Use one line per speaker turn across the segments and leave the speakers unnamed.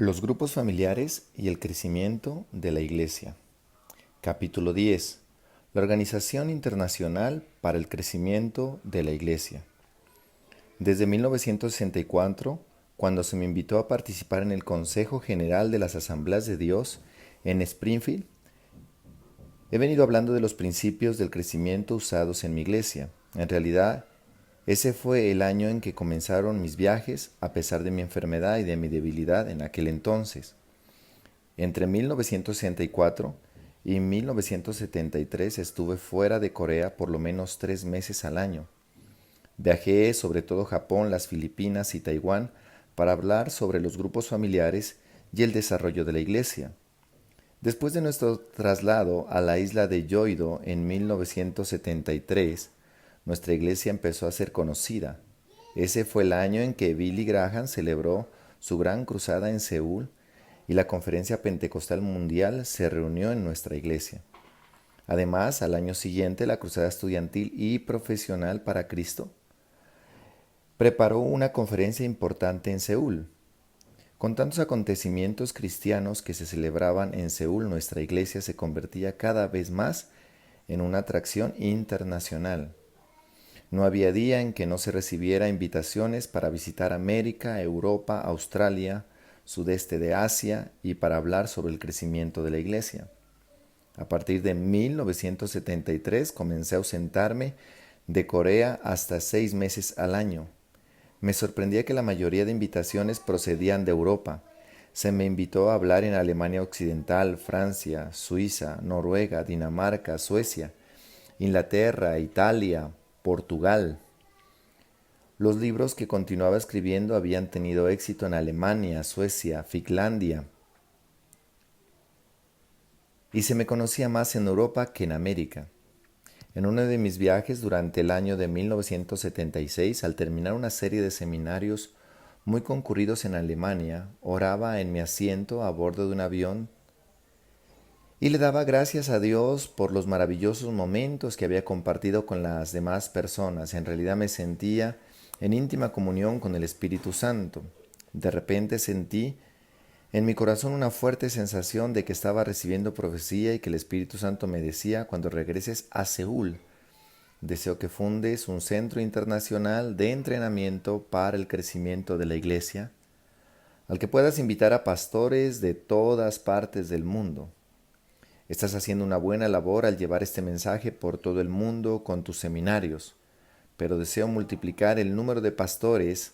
Los grupos familiares y el crecimiento de la Iglesia. Capítulo 10. La Organización Internacional para el Crecimiento de la Iglesia. Desde 1964, cuando se me invitó a participar en el Consejo General de las Asambleas de Dios en Springfield, he venido hablando de los principios del crecimiento usados en mi iglesia. En realidad, ese fue el año en que comenzaron mis viajes, a pesar de mi enfermedad y de mi debilidad en aquel entonces. Entre 1964 y 1973 estuve fuera de Corea por lo menos 3 meses al año. Viajé sobre todo Japón, las Filipinas y Taiwán para hablar sobre los grupos familiares y el desarrollo de la iglesia. Después de nuestro traslado a la isla de Jeolldo en 1973, nuestra iglesia empezó a ser conocida. Ese fue el año en que Billy Graham celebró su gran cruzada en Seúl y la Conferencia Pentecostal Mundial se reunió en nuestra iglesia. Además, al año siguiente, la Cruzada Estudiantil y Profesional para Cristo preparó una conferencia importante en Seúl. Con tantos acontecimientos cristianos que se celebraban en Seúl, nuestra iglesia se convertía cada vez más en una atracción internacional. No había día en que no se recibiera invitaciones para visitar América, Europa, Australia, sudeste de Asia y para hablar sobre el crecimiento de la iglesia. A partir de 1973 comencé a ausentarme de Corea hasta 6 meses al año. Me sorprendía que la mayoría de invitaciones procedían de Europa. Se me invitó a hablar en Alemania Occidental, Francia, Suiza, Noruega, Dinamarca, Suecia, Inglaterra, Italia, Portugal. Los libros que continuaba escribiendo habían tenido éxito en Alemania, Suecia, Finlandia, y se me conocía más en Europa que en América. En uno de mis viajes durante el año de 1976, al terminar una serie de seminarios muy concurridos en Alemania, oraba en mi asiento a bordo de un avión y le daba gracias a Dios por los maravillosos momentos que había compartido con las demás personas. En realidad me sentía en íntima comunión con el Espíritu Santo. De repente sentí en mi corazón una fuerte sensación de que estaba recibiendo profecía y que el Espíritu Santo me decía: cuando regreses a Seúl, deseo que fundes un centro internacional de entrenamiento para el crecimiento de la iglesia, al que puedas invitar a pastores de todas partes del mundo. Estás haciendo una buena labor al llevar este mensaje por todo el mundo con tus seminarios, pero deseo multiplicar el número de pastores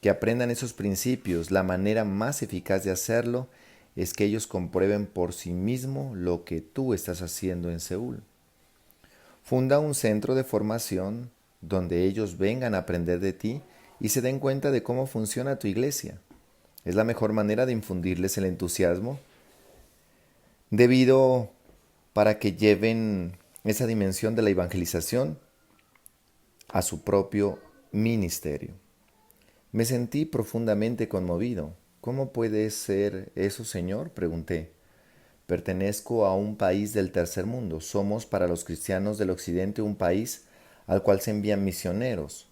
que aprendan esos principios. La manera más eficaz de hacerlo es que ellos comprueben por sí mismos lo que tú estás haciendo en Seúl. Funda un centro de formación donde ellos vengan a aprender de ti y se den cuenta de cómo funciona tu iglesia. Es la mejor manera de infundirles el entusiasmo debido para que lleven esa dimensión de la evangelización a su propio ministerio. Me sentí profundamente conmovido. ¿Cómo puede ser eso, Señor?, pregunté. Pertenezco a un país del tercer mundo. Somos para los cristianos del occidente un país al cual se envían misioneros.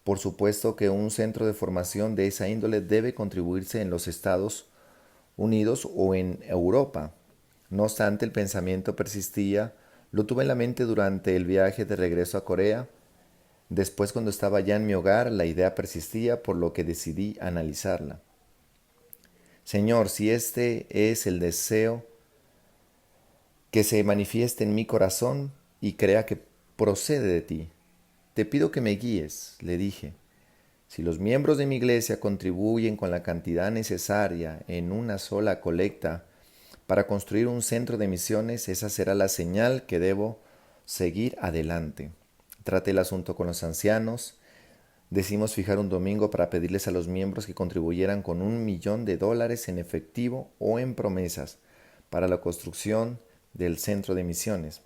Por supuesto que un centro de formación de esa índole debe contribuirse en los Estados Unidos o en Europa. No obstante, el pensamiento persistía. Lo tuve en la mente durante el viaje de regreso a Corea. Después, cuando estaba ya en mi hogar, la idea persistía, por lo que decidí analizarla. Señor, si este es el deseo que se manifieste en mi corazón y crea que procede de ti, te pido que me guíes, le dije. Si los miembros de mi iglesia contribuyen con la cantidad necesaria en una sola colecta para construir un centro de misiones, esa será la señal que debo seguir adelante. Traté el asunto con los ancianos. Decidimos fijar un domingo para pedirles a los miembros que contribuyeran con $1,000,000 en efectivo o en promesas para la construcción del centro de misiones.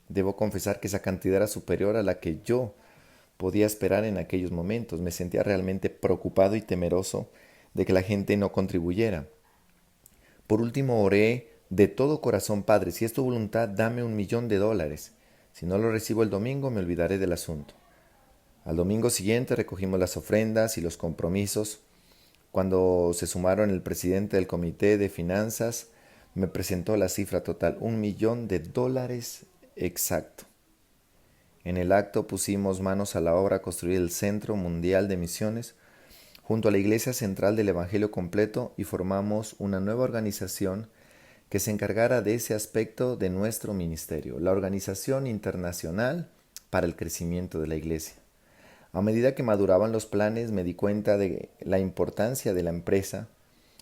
Debo confesar que esa cantidad era superior a la que yo podía esperar en aquellos momentos. Me sentía realmente preocupado y temeroso de que la gente no contribuyera. Por último, oré de todo corazón: Padre, si es tu voluntad, dame $1,000,000. Si no lo recibo el domingo, me olvidaré del asunto. Al domingo siguiente recogimos las ofrendas y los compromisos Cuando se sumaron, el presidente del comité de finanzas me presentó la cifra total, $1.000.000 exacto. En el acto pusimos manos a la obra a construir el Centro Mundial de Misiones junto a la Iglesia Central del Evangelio Completo y formamos una nueva organización que se encargara de ese aspecto de nuestro ministerio, la Organización Internacional para el Crecimiento de la Iglesia. A medida que maduraban los planes me di cuenta de la importancia de la empresa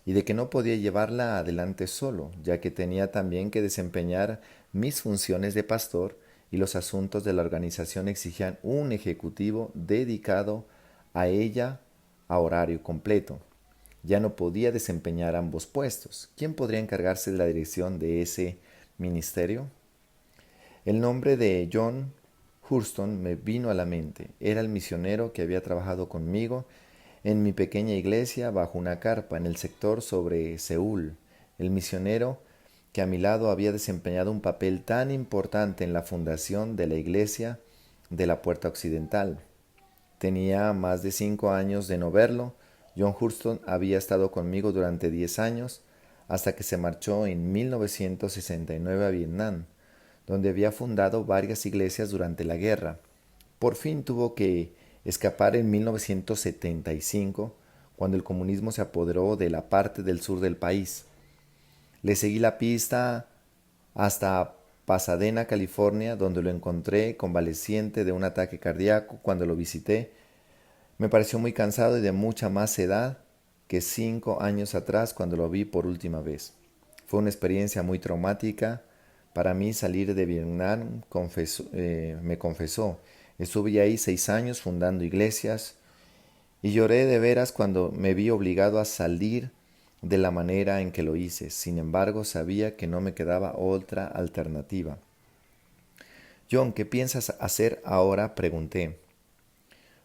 y de que no podía llevarla adelante solo, ya que tenía también que desempeñar mis funciones de pastor y los asuntos de la organización exigían un ejecutivo dedicado a ella a horario completo. Ya no podía desempeñar ambos puestos. ¿Quién podría encargarse de la dirección de ese ministerio? El nombre de John Hurston me vino a la mente. Era el misionero que había trabajado conmigo en mi pequeña iglesia bajo una carpa en el sector sobre Seúl. El misionero que a mi lado había desempeñado un papel tan importante en la fundación de la iglesia de la Puerta Occidental. Tenía más de 5 años de no verlo. John Hurston había estado conmigo durante 10 años, hasta que se marchó en 1969 a Vietnam, donde había fundado varias iglesias durante la guerra. Por fin tuvo que escapar en 1975, cuando el comunismo se apoderó de la parte del sur del país. Le seguí la pista hasta Pasadena, California, donde lo encontré convaleciente de un ataque cardíaco. Cuando lo visité, me pareció muy cansado y de mucha más edad que 5 años atrás cuando lo vi por última vez. Fue una experiencia muy traumática para mí salir de Vietnam, me confesó. Estuve ahí 6 años fundando iglesias y lloré de veras cuando me vi obligado a salir de la manera en que lo hice. Sin embargo, sabía que no me quedaba otra alternativa. John, ¿qué piensas hacer ahora?, pregunté.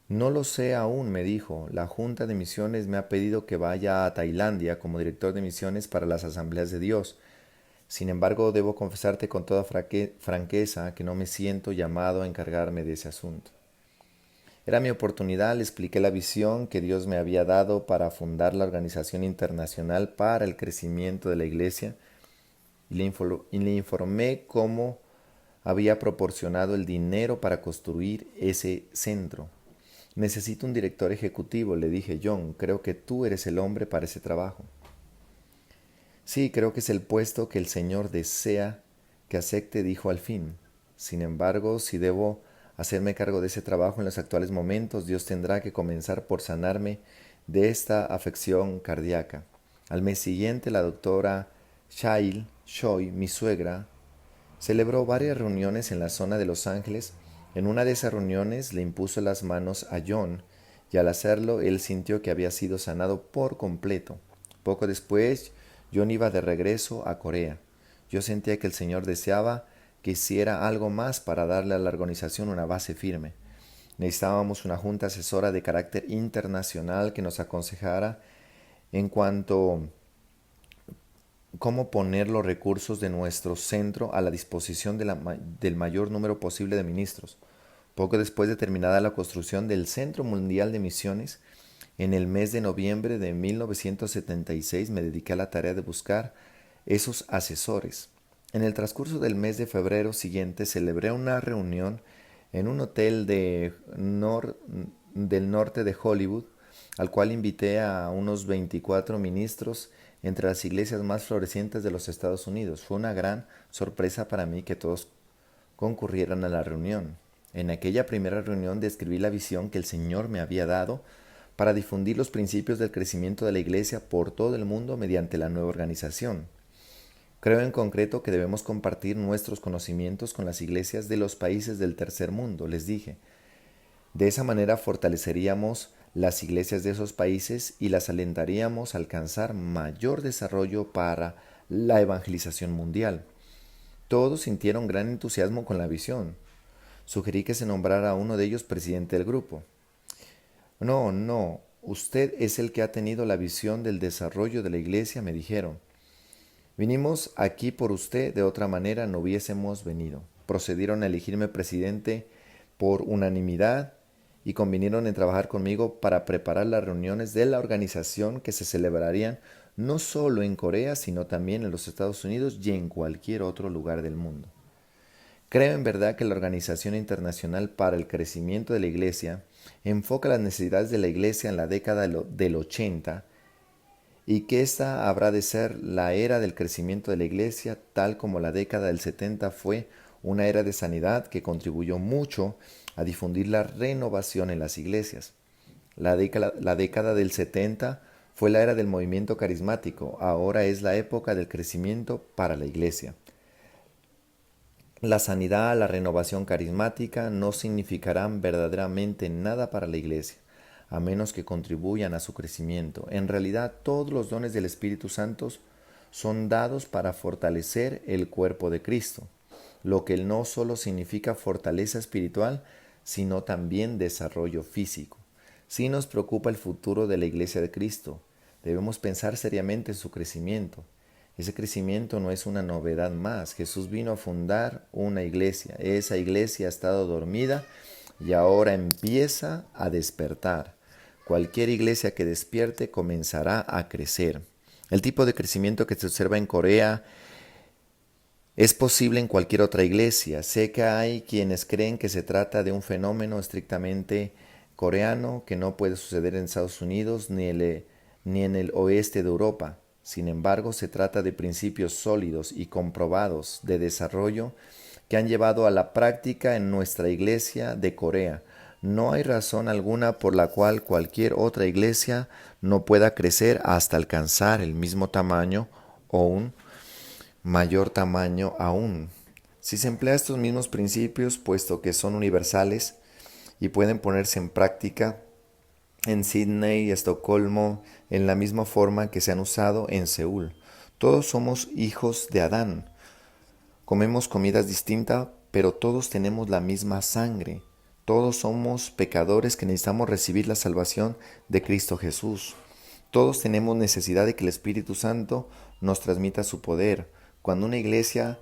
No lo sé aún, me dijo. La Junta de Misiones me ha pedido que vaya a Tailandia como director de misiones para las Asambleas de Dios. Sin embargo, debo confesarte con toda franqueza que no me siento llamado a encargarme de ese asunto. Era mi oportunidad, le expliqué la visión que Dios me había dado para fundar la Organización Internacional para el Crecimiento de la Iglesia y le informé cómo había proporcionado el dinero para construir ese centro. Necesito un director ejecutivo, le dije. John, creo que tú eres el hombre para ese trabajo. Sí, creo que es el puesto que el Señor desea que acepte, dijo al fin. Sin embargo, si debo hacerme cargo de ese trabajo en los actuales momentos, Dios tendrá que comenzar por sanarme de esta afección cardíaca. Al mes siguiente, la doctora Shail Choi, mi suegra, celebró varias reuniones en la zona de Los Ángeles. En una de esas reuniones le impuso las manos a John y al hacerlo él sintió que había sido sanado por completo. Poco después, John iba de regreso a Corea. Yo sentía que el Señor deseaba que hiciera algo más para darle a la organización una base firme. Necesitábamos una junta asesora de carácter internacional que nos aconsejara en cuanto cómo poner los recursos de nuestro centro a la disposición del mayor número posible de ministros. Poco después de terminada la construcción del Centro Mundial de Misiones, en el mes de noviembre de 1976 me dediqué a la tarea de buscar esos asesores. En el transcurso del mes de febrero siguiente celebré una reunión en un hotel del norte de Hollywood, al cual invité a unos 24 ministros entre las iglesias más florecientes de los Estados Unidos. Fue una gran sorpresa para mí que todos concurrieran a la reunión. En aquella primera reunión describí la visión que el Señor me había dado para difundir los principios del crecimiento de la iglesia por todo el mundo mediante la nueva organización. Creo en concreto que debemos compartir nuestros conocimientos con las iglesias de los países del tercer mundo, les dije. De esa manera fortaleceríamos las iglesias de esos países y las alentaríamos a alcanzar mayor desarrollo para la evangelización mundial. Todos sintieron gran entusiasmo con la visión. Sugerí que se nombrara a uno de ellos presidente del grupo. No, usted es el que ha tenido la visión del desarrollo de la iglesia, me dijeron. Vinimos aquí por usted, de otra manera no hubiésemos venido. Procedieron a elegirme presidente por unanimidad y convinieron en trabajar conmigo para preparar las reuniones de la organización que se celebrarían no solo en Corea, sino también en los Estados Unidos y en cualquier otro lugar del mundo. Creo en verdad que la Organización Internacional para el Crecimiento de la Iglesia enfoca las necesidades de la Iglesia en la década del 80 y que esta habrá de ser la era del crecimiento de la Iglesia, tal como la década del 70 fue una era de sanidad que contribuyó mucho a difundir la renovación en las iglesias. La década del 70 fue la era del movimiento carismático, ahora es la época del crecimiento para la Iglesia. La sanidad, la renovación carismática no significarán verdaderamente nada para la Iglesia, a menos que contribuyan a su crecimiento. En realidad, todos los dones del Espíritu Santo son dados para fortalecer el cuerpo de Cristo, lo que no solo significa fortaleza espiritual, sino también desarrollo físico. Si nos preocupa el futuro de la Iglesia de Cristo, debemos pensar seriamente en su crecimiento. Ese crecimiento no es una novedad más. Jesús vino a fundar una iglesia. Esa iglesia ha estado dormida y ahora empieza a despertar. Cualquier iglesia que despierte comenzará a crecer. El tipo de crecimiento que se observa en Corea es posible en cualquier otra iglesia. Sé que hay quienes creen que se trata de un fenómeno estrictamente coreano que no puede suceder en Estados Unidos ni en el oeste de Europa. Sin embargo, se trata de principios sólidos y comprobados de desarrollo que han llevado a la práctica en nuestra iglesia de Corea. No hay razón alguna por la cual cualquier otra iglesia no pueda crecer hasta alcanzar el mismo tamaño o un mayor tamaño aún. Si se emplean estos mismos principios, puesto que son universales y pueden ponerse en práctica en Sydney y Estocolmo en la misma forma que se han usado en Seúl. Todos somos hijos de Adán. Comemos comidas distintas, pero todos tenemos la misma sangre. Todos somos pecadores que necesitamos recibir la salvación de Cristo Jesús. Todos tenemos necesidad de que el Espíritu Santo nos transmita su poder. Cuando una iglesia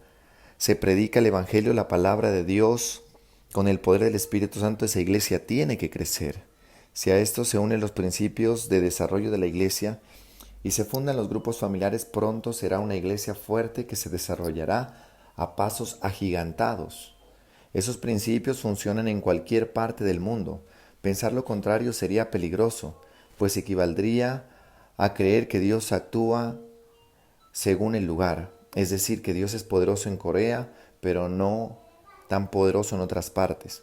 se predica el Evangelio, la palabra de Dios, con el poder del Espíritu Santo, esa iglesia tiene que crecer. Si a esto se unen los principios de desarrollo de la iglesia y se fundan los grupos familiares, pronto será una iglesia fuerte que se desarrollará a pasos agigantados. Esos principios funcionan en cualquier parte del mundo. Pensar lo contrario sería peligroso, pues equivaldría a creer que Dios actúa según el lugar, es decir, que Dios es poderoso en Corea, pero no tan poderoso en otras partes.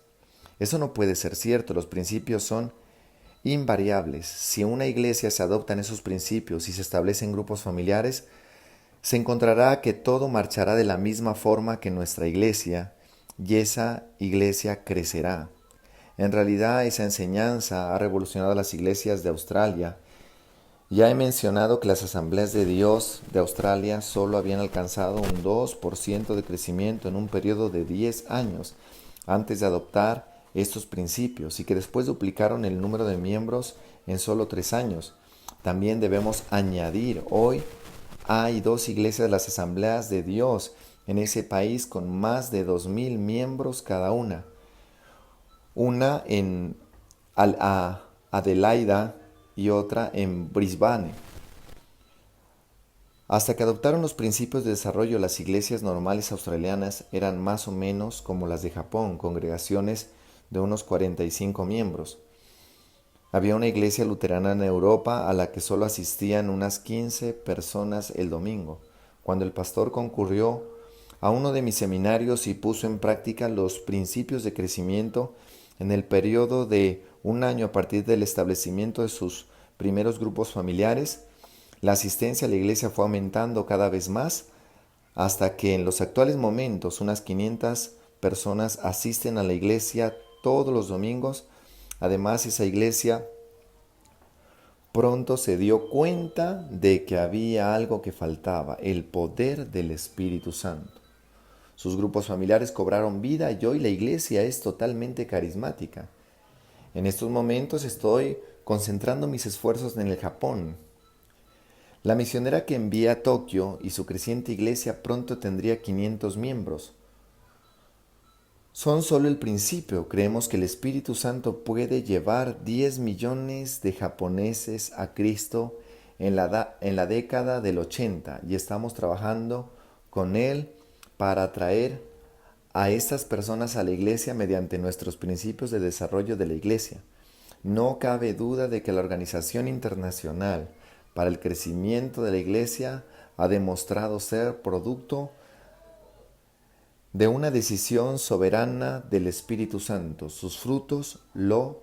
Eso no puede ser cierto. Los principios son invariables. Si en una iglesia se adoptan esos principios y se establecen grupos familiares, se encontrará que todo marchará de la misma forma que nuestra iglesia y esa iglesia crecerá. En realidad, esa enseñanza ha revolucionado las iglesias de Australia. Ya he mencionado que las asambleas de Dios de Australia solo habían alcanzado un 2% de crecimiento en un periodo de 10 años antes de adoptar estos principios y que después duplicaron el número de miembros en solo 3 años. También debemos añadir, hoy hay 2 iglesias de las asambleas de Dios en ese país con más de 2,000 miembros cada una. Una en Adelaida y otra en Brisbane. Hasta que adoptaron los principios de desarrollo, las iglesias normales australianas eran más o menos como las de Japón, congregaciones de unos 45 miembros. Había una iglesia luterana en Europa a la que solo asistían unas 15 personas el domingo. Cuando el pastor concurrió a uno de mis seminarios y puso en práctica los principios de crecimiento en el periodo de un año a partir del establecimiento de sus primeros grupos familiares, la asistencia a la iglesia fue aumentando cada vez más hasta que en los actuales momentos unas 500 personas asisten a la iglesia todos los domingos. Además, esa iglesia pronto se dio cuenta de que había algo que faltaba, el poder del Espíritu Santo. Sus grupos familiares cobraron vida y hoy la iglesia es totalmente carismática. En estos momentos estoy concentrando mis esfuerzos en el Japón. La misionera que envía a Tokio y su creciente iglesia pronto tendría 500 miembros. son solo el principio. Creemos que el Espíritu Santo puede llevar 10 millones de japoneses a Cristo en la década del 80 y estamos trabajando con Él para atraer a estas personas a la iglesia mediante nuestros principios de desarrollo de la iglesia. No cabe duda de que la Organización Internacional para el Crecimiento de la Iglesia ha demostrado ser producto de una decisión soberana del Espíritu Santo. Sus frutos lo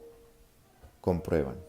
comprueban.